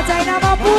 China Bapu.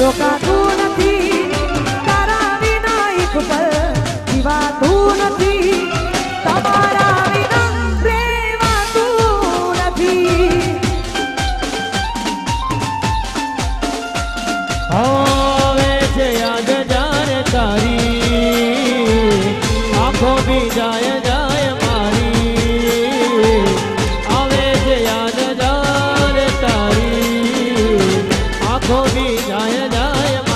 રોકાતું નથી તારા વિના એક પલ જીવાતું નથી તમારા વિના રેવાતું નથી હવે છે યાદ જાને તારી આંખો બી જાય જાય મારી હવે છે યાદ જાને તારી આંખો બી જાય જાય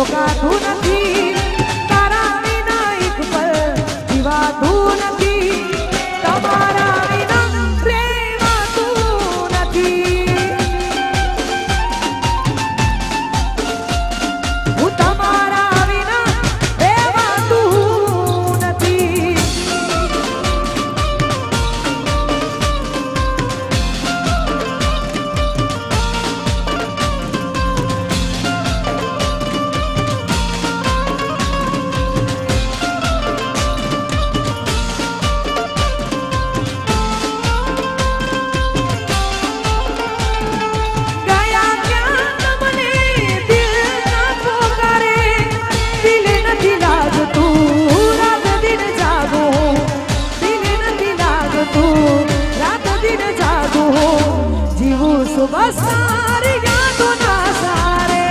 જોગાતું નથી તારા વિના એક પલ જીવાતું નથી તમારા વિના પ્રેમાતું નથી હું તમારા વિના રહેવાતું નથી ગયા ક્યાં તમને દિલ ના પોકારે દિલ નથી લાગતું રાત દિન જાગું દિલ નથી લાગતું રાત દિન જાગું જીવું સુબહ સારી યાદો ના સારે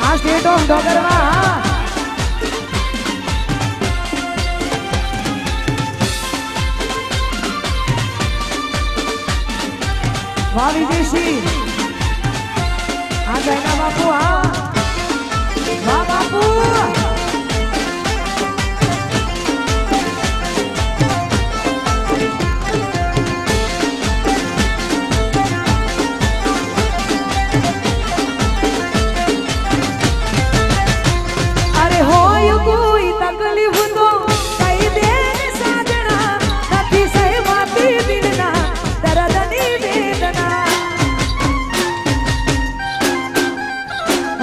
આ સ્ટેટ ઓફ ડોગરમાં વાહ વિજયસિંહ આ જયના બાપુ હા વાહ બાપુ અરે હોય કોઈ તકલીફ તો કહી દે ને સાજણા નથી સહેવાતી દિલના દર્દની વેદના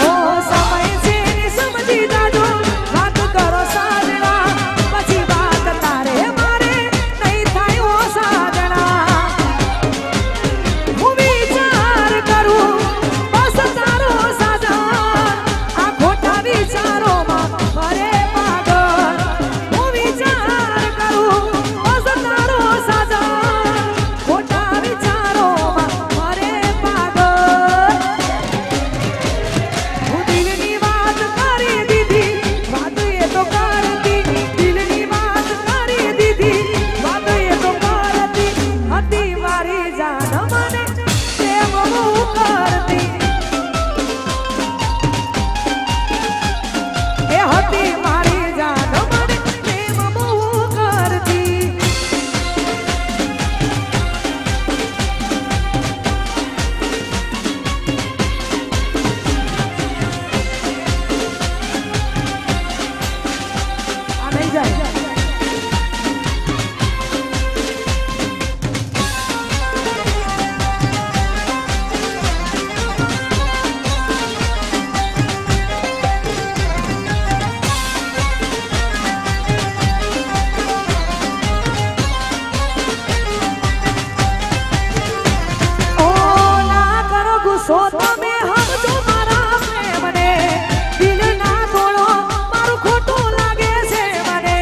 ઓ સમય છે ને સમજી જાજો વાત કરો સાજણા પછી વાત તારે મારે નહીં થાય ઓ સાજણા હું વિચાર કરું બસ તારો સાજણ આ ખોટા વિચારોમાં મરે પાગલ હું વિચાર કરું બસ તારો સાજણ ખોટા વિચારોમાં મરે પાગલ હું દિલની વાત કરી દીધી વાત એ તો કરતી દિલની વાત કરી દીધી વાત એ તો કરતી હતી મારી જાન મને પ્રેમ બહુ કરતી એ હતી મારી જાન મને પ્રેમ બહુ કરતી આ નહીં જાય ઓ ના કરો ગુસ્સો તમે સમજો મારા પ્રેમને દિલ ના તોડો મારું ખોટું લાગે છે મને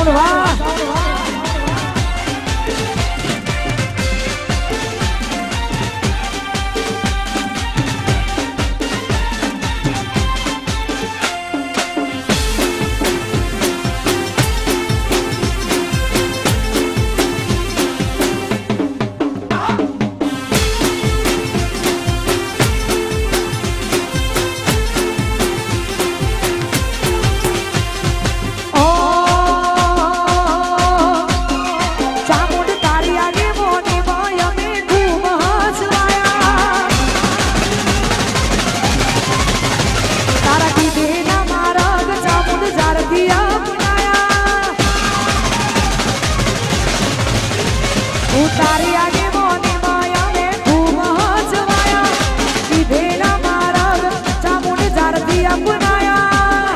સાઉન્ડ વાહ તારી આગે મોની માયા મે ખૂબ હસવાયા કીધેલા મારા ચામુંડ ઝારથી અપનાયા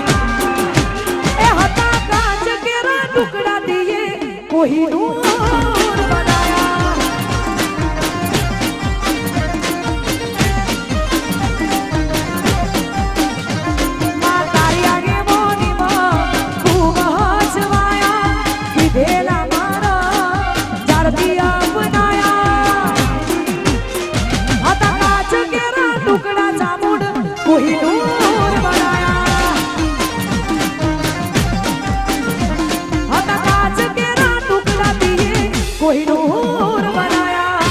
એ હતા કાચ કેરા ટુકડા દિયે કોહિનૂર બનાયા માં તારી આગે મોની માં ખૂબ હસવાયા કીધેલા કોહિનૂર બનાયા હતા કાચ કેરા ટુકડા દિયે કોહિનૂર બનાયા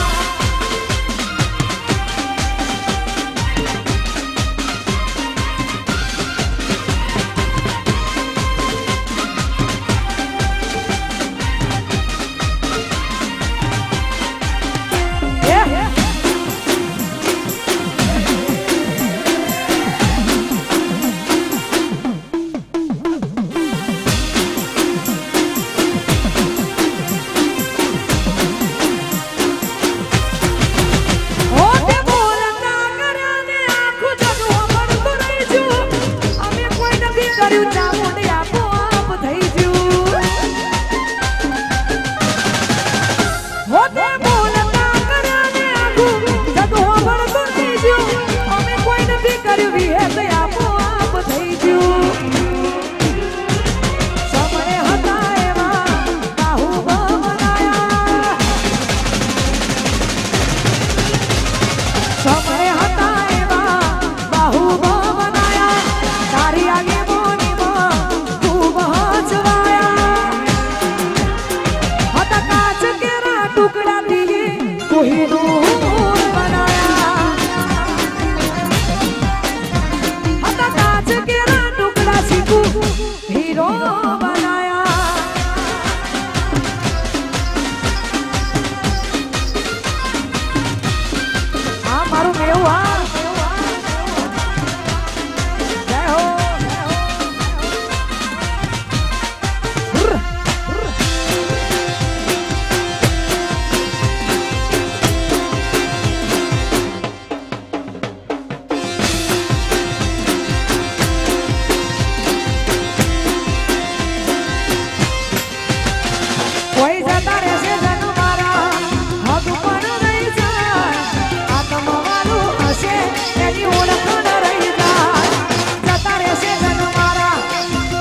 કોહિનૂર બનાયા હતા કાચ કેરા ટુકડા શીખું હીરો બનાયા આ મારું મેવું આ જય હો કોઈ જતા રહેશે જન મારા હદ પણ રહી જાય આત્મવાળું હશે એની ઓળખ ન રહી જાય જતા રહેશે જન મારા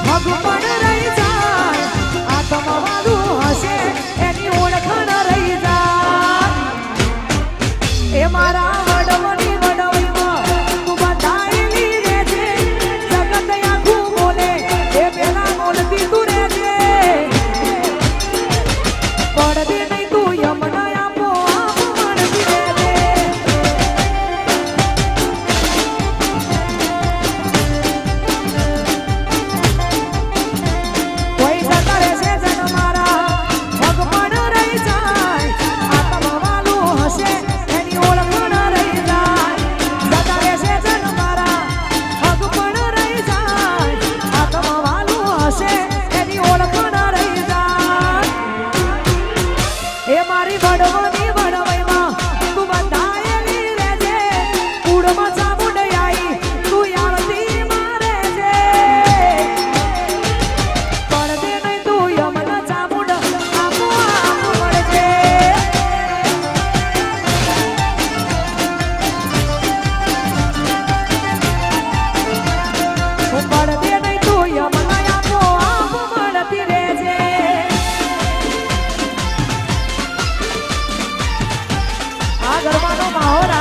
હદ પણ રહી જાય આત્મવાળું હશે એની ઓળખ ન રહી જાય એ મારા વડવની વડવઈમાં તું બધાયેલી રહેજે જગત આખું બોલે એ પેલા બોલતી તું રહેજે પડદે નહીં તું યમના આપો મળતી રહેજે કોઈ જતા રહેશે જન મારા ભગ પણ રહી જાય આત્મવાળું હશે એની ઓળખ ન ગરબાનો માહોલ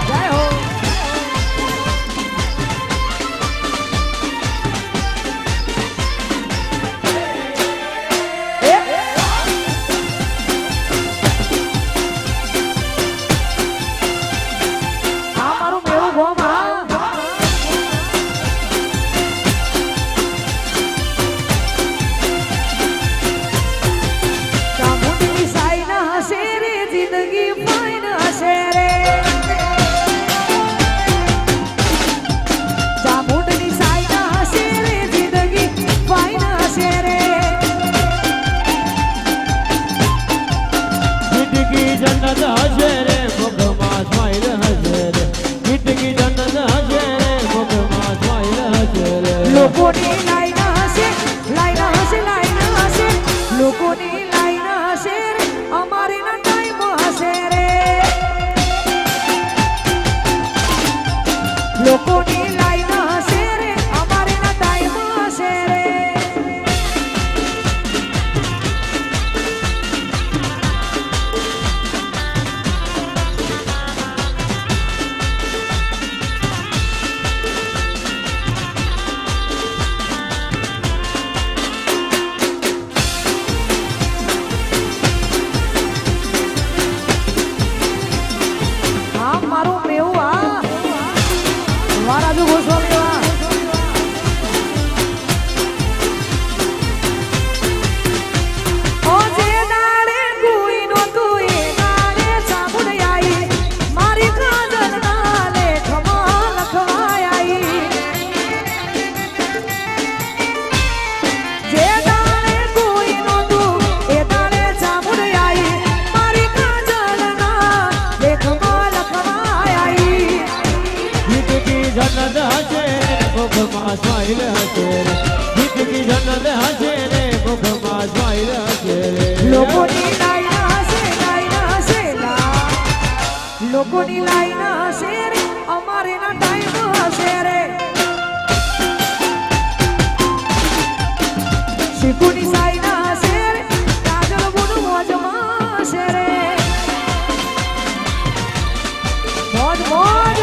જય હો આ મારું મેળું ગોમ ચામુંડની સાઈ ના હશે રે જિંદગી ફાઈન હશે રે ચામુંડની સાઈ ના હશે રે જિંદગી ફાઈન હશે રે જિંદગી જન્નત હશે રે મુખમાં સ્માઈલ હશે રે જિંદગી જન્નત હશે રે મુખમાં સ્માઈલ હશે રે લોકોની લાઈન હશે લાઈન હશે લાઈન હશે લોકોની લાઈન હશે રે અમારી ના ટાઈમ હશે રે લોકોની લાઈન હશે રે અમારી ના ટાઈમ હશે રે આ મારું મેવું વારાજુ ગોસ્વામી ઓ જે દાડે કોઈ નો તું એ દાડે સાબુન આઈ મારી કાજલ ના લેખમાં લખવાય આઈ જે દાડે કોઈ નો તું એ દાડે સાબુન આઈ મારી કાજલ ના લેખમાં લખવાય આઈ જિંદગી જન્નત હશે રે મુખમાં સ્માઈલ હશે રે જિંદગી જન્નત હશે રે મુખમાં સ્માઈલ હશે રે લોકોની લાઈન હશે લોકોની લાઈન હશે રે અમારે ના ટાઈમ હશે રે શીખુની સાઈન હશે રે કાજલ બોનું મોજમાં હશે રે મોજ મોજ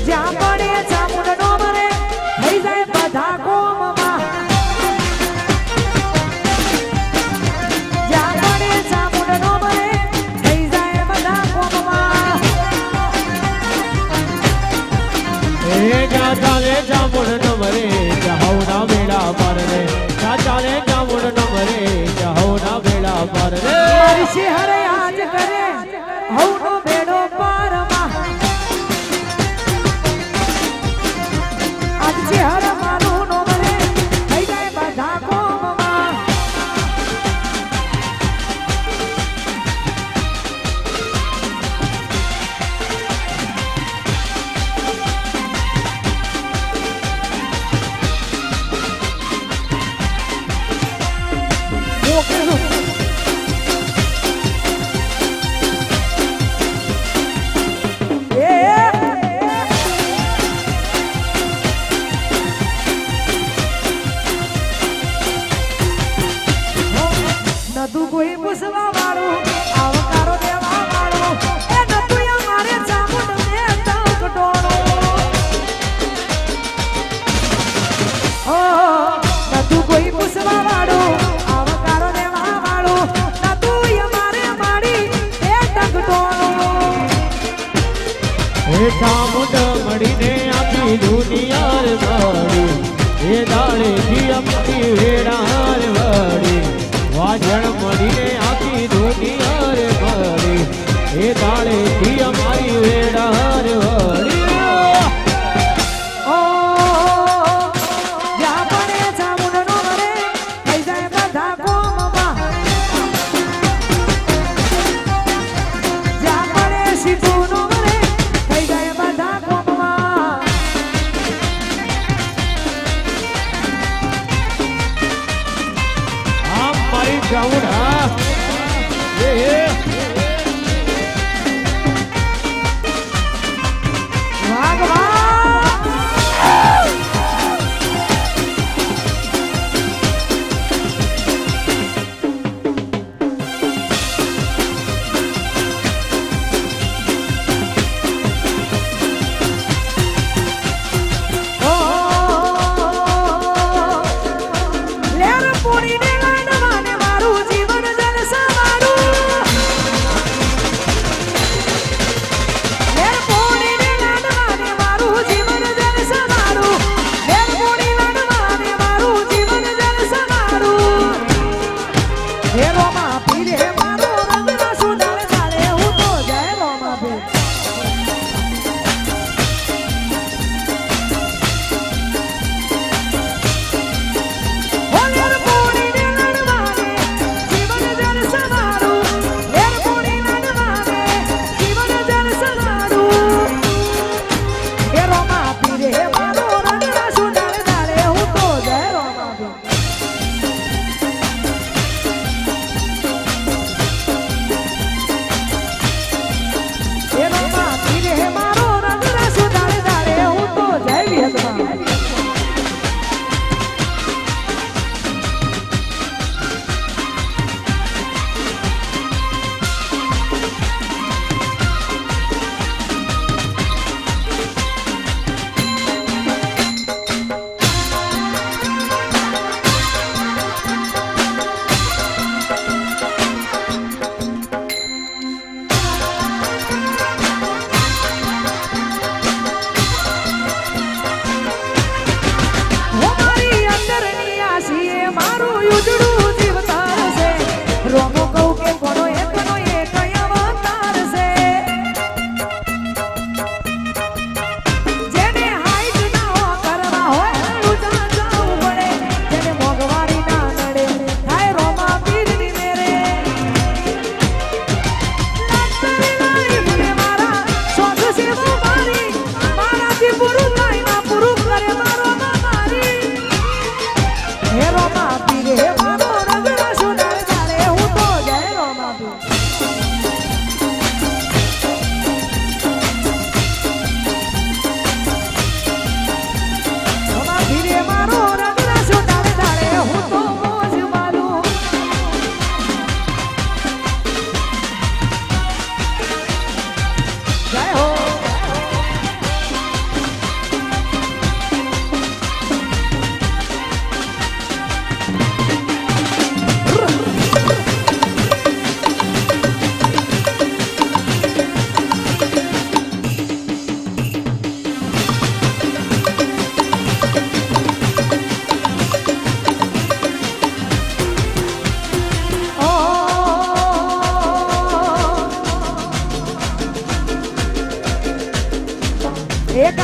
જ્યાં પડે ચામુંડનો મરે થઈ જાય બધા કોમમાં જ્યાં પડે ચામુંડનો મરે થઈ જાય બધા કોમમાં એ જ્યાં ચાલે જામુન ન મરે જહુના બેડા પાર રે જ્યાં ચાલે જામુન ન મરે જહુના બેડા પાર રે મારી શિહરે આજ કરે હવનો બેડો પારમાં આજ શિહર મારું નો મરે થઈ જાય બધા કોમમાં નતું કોઈ પૂછવા વાળું આવકારો દેવા વાળું એ નતું અમારે ચામુંડ ને ટોણો નતું કોઈ પૂછવા વાળું આવકારો દેવા વાળું નતું અમારે મારી એ ટોણો એ ચામુંડ મળીને આખી દુનિયા રે વળી એ દાડે જી અમારી વેડા રે વળી વાજણ મળીને આખી દુનિયા રે વળી એ દાડે જી અમારી વેડા રે વળી ઓ જ્યાં પડે ચામુંડનો મરે થઈ જાય બધા કોમમાં જ્યાં પડે સીધુંનો મરે થઈ જાય બધા કોમમાં આમ મારી જાઉં હા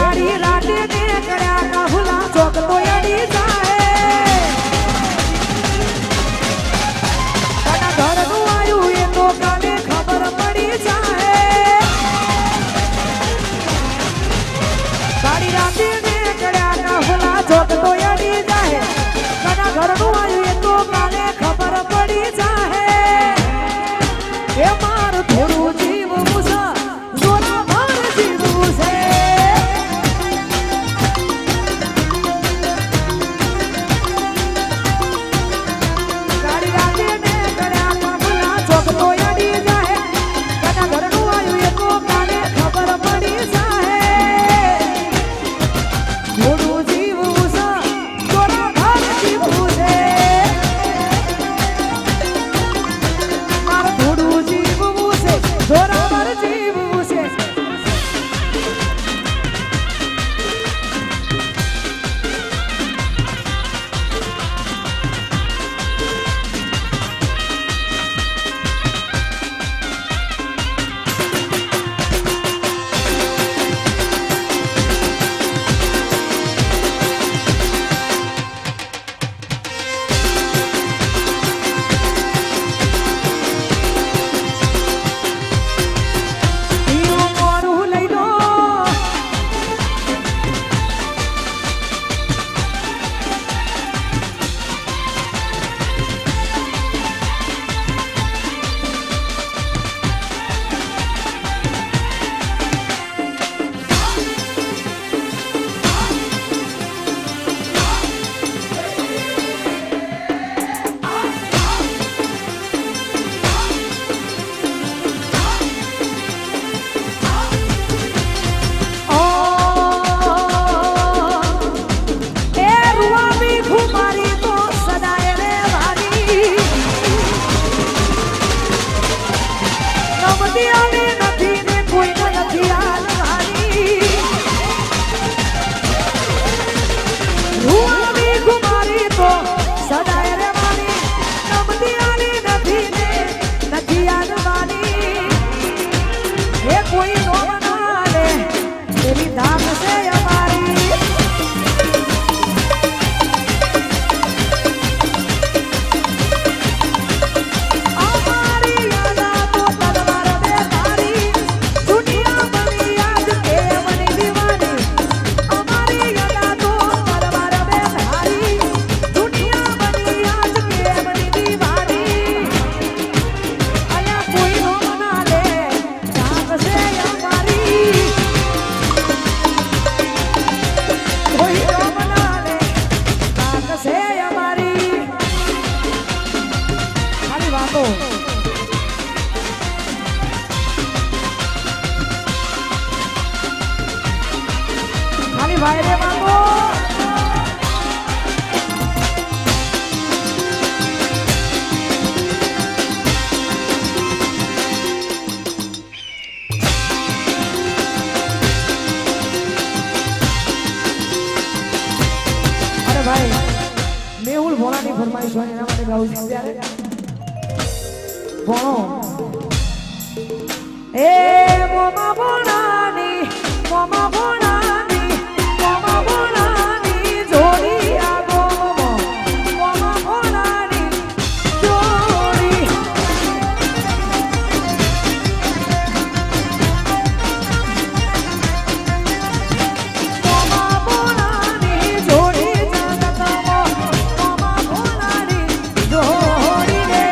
કાળી રાતે ને કર્યા કાહુલા ચોક તો અડી જાય કના ઘરનું આયું એ તો કાલે ખબર પડી જાય કાળી રાતે ને કર્યા કાહુલા ચોક તો અડી જાય કના ઘરનું આયું એ તો કાલે ખબર પડી જાય એ માર થોડું જીવવું છે જોરા માર જીવવું છે ગાડી રાતે ને કર્યા કાબુલા ચોક તો અડી જાય કના ઘરનું આયું એ તો કાલે ખબર પડી જાય થોડું જીવવું છે જોરા માર જીવવું છે માર થોડું જીવવું છે જોરા માર જીવવું છે ઈઓ મોરું લઈ લો એ રૂવાબી ખુમારી તો સદાય રહેવાની નમતી આવે નથી ને કોઈને નથી હાલવાની રૂવાબી ખુમારી તો સદાય રહેવાની નમતી આવે નથી ને નથી હાલવાની એ કોઈ નો મના લે તેરી ધામ છે અમારી અમારી યાદા તો તલવાર દે તારી દુનિયા બની આજ કેવની દીવાની અમારી યાદા તો તલવાર દે તારી દુનિયા બની આજ કેવની દીવાની અયા કોઈ નો મના લે ધામ છે અમારી કોઈ નો મના લે ધામ છે અમારી ખાલી વાતો ખાલી ભાઈ રે વાતો અરે ભાઈ મેહુલ ભોળાની ફરમાઈશ હોય એના માટે ગાઉં છું ત્યારે ભોણો એ મોમા ભોળાની મોમા ભોળાની મોમા ભોળાની જોડી આગો મોમા ભોળાની જોડી મોમા ભોળાની જોડી જગતમાં મોમા ભોળાની જોડી રે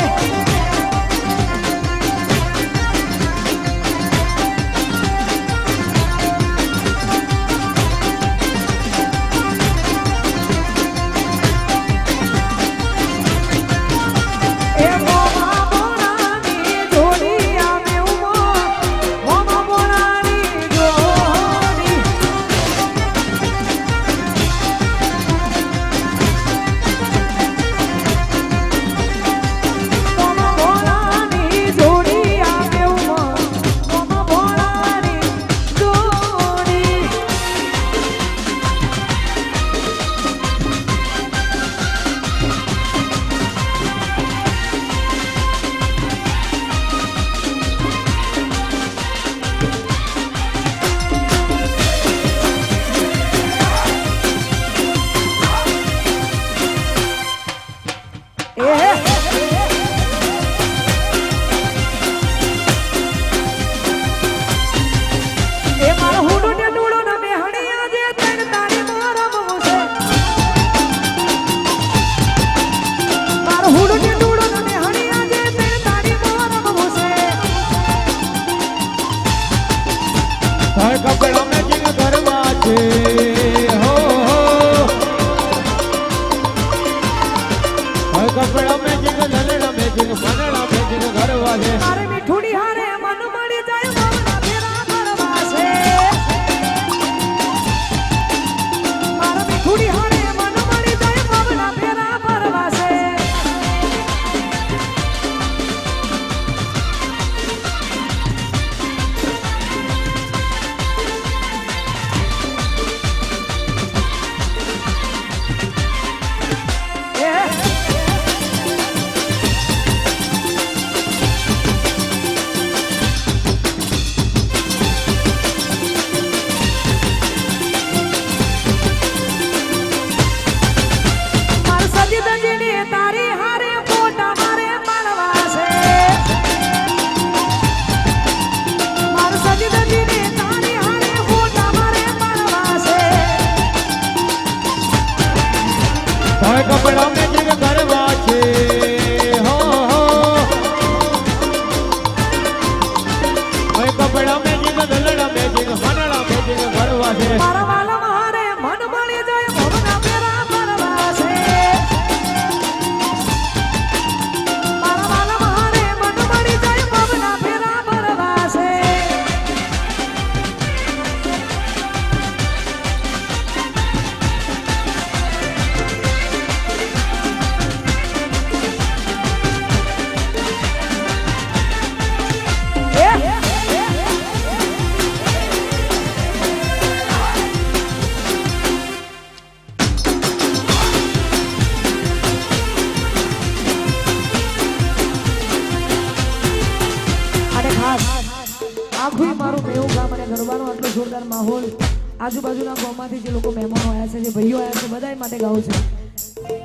આજુબાજુના ગામમાંથી જે લોકો મહેમાનો આવ્યા છે જે ભાઈઓ આવ્યા છે બધા માટે ગાવું છે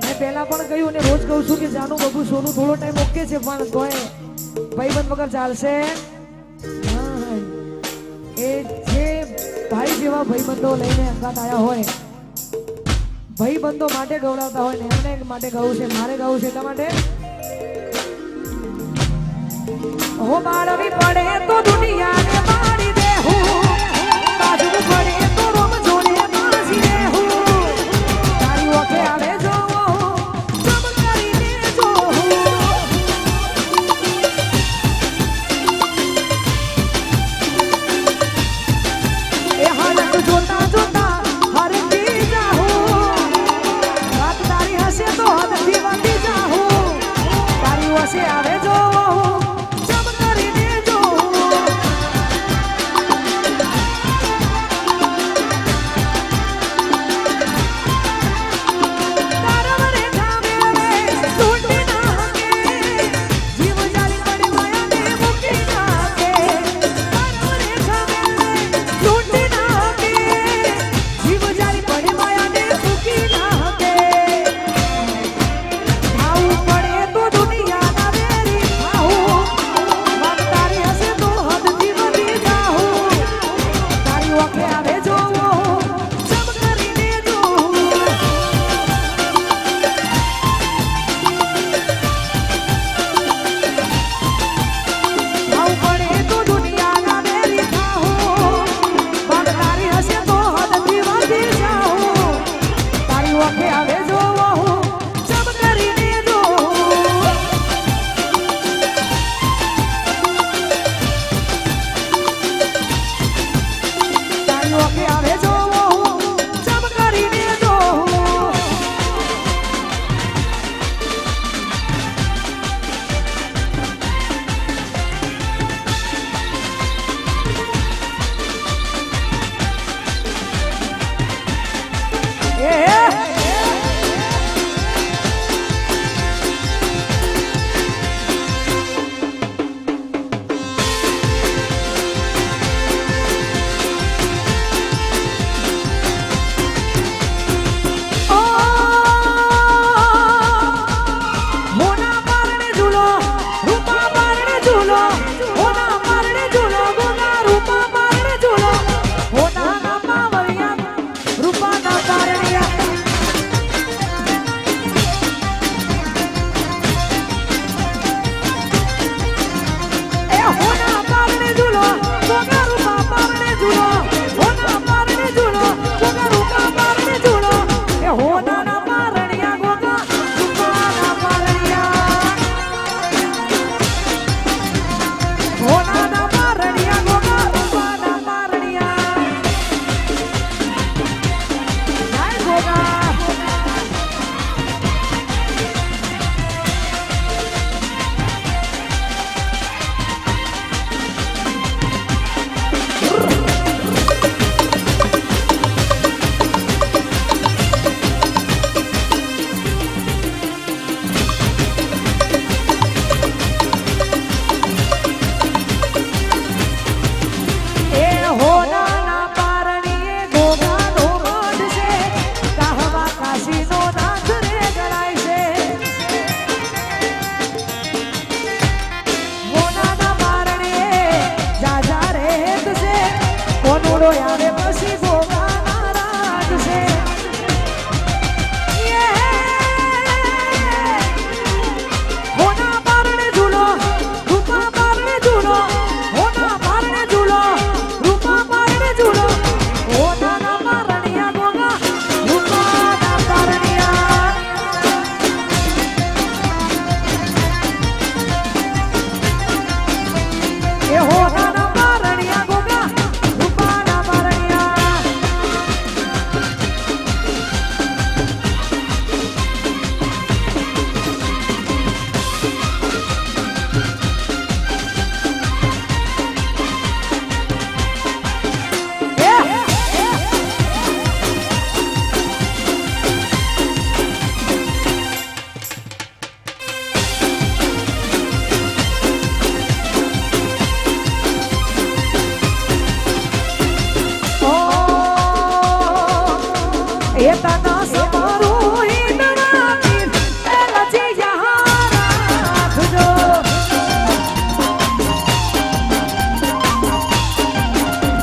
મેં પહેલા પણ કહ્યું અને રોજ કહું છું કે જાનું બબુ સોનું થોડો ટાઈમ ઓકે છે પણ તોય ભાઈબંધ વગર ચાલશે હા. એ જે ભાઈ જેવા ભાઈબંધો લઈને અંગાત આવ્યા હોય ભાઈબંધો માટે ગૌરવતા હોય ને એમને માટે ગાવું છે મારે ગાવું છે એટલા માટે હો બાળવી પડે તો દુનિયાને મારી દે હું બાજુ પડે તો રોમ જોડે માસી દે હું તારી ઓખે આવે જો સબ કરીને જો એ હાલત જોતા જોતા હરતી જાઉં રાત તારી હશે તો હદથી વધી જાઉં તારી ઓછે આવે જો એ તના સમારું હિંદવા પીર એ લજિયા રાખજો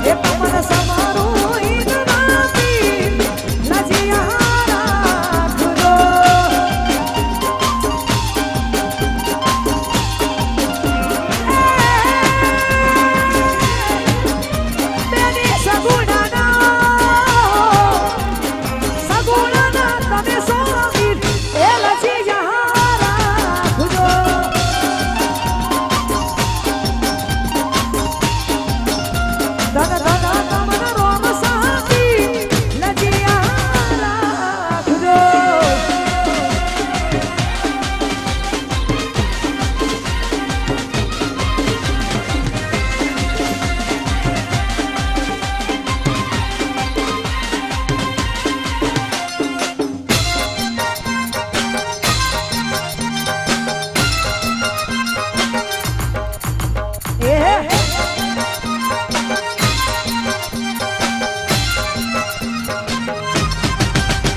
એ તમન સમારું હિંદવા પીર લજિયા રાખજો બેની સગુણાના તમે સોવીર એ લજિયા રાખજો ધન ધન તમન રોમ સાથી લજિયા રાખજો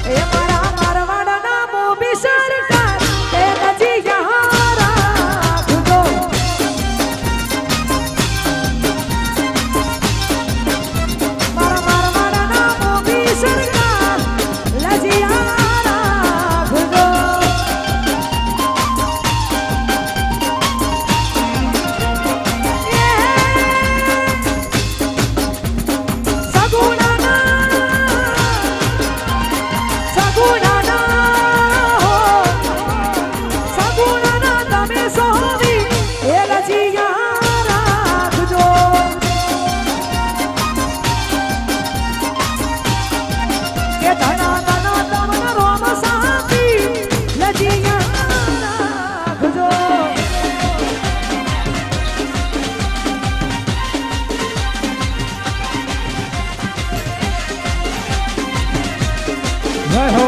એ મારા મારવાડના મોભી સરકાર એ લજિયા રાખજો મારા મારવાડના મોભી સરકાર લજિયા રાખજો સગુણાના તમે સોવી એ લજિયા રાખજો કે ધના ધના તમન રોમ સાથી લજિયા રાખજો જય હો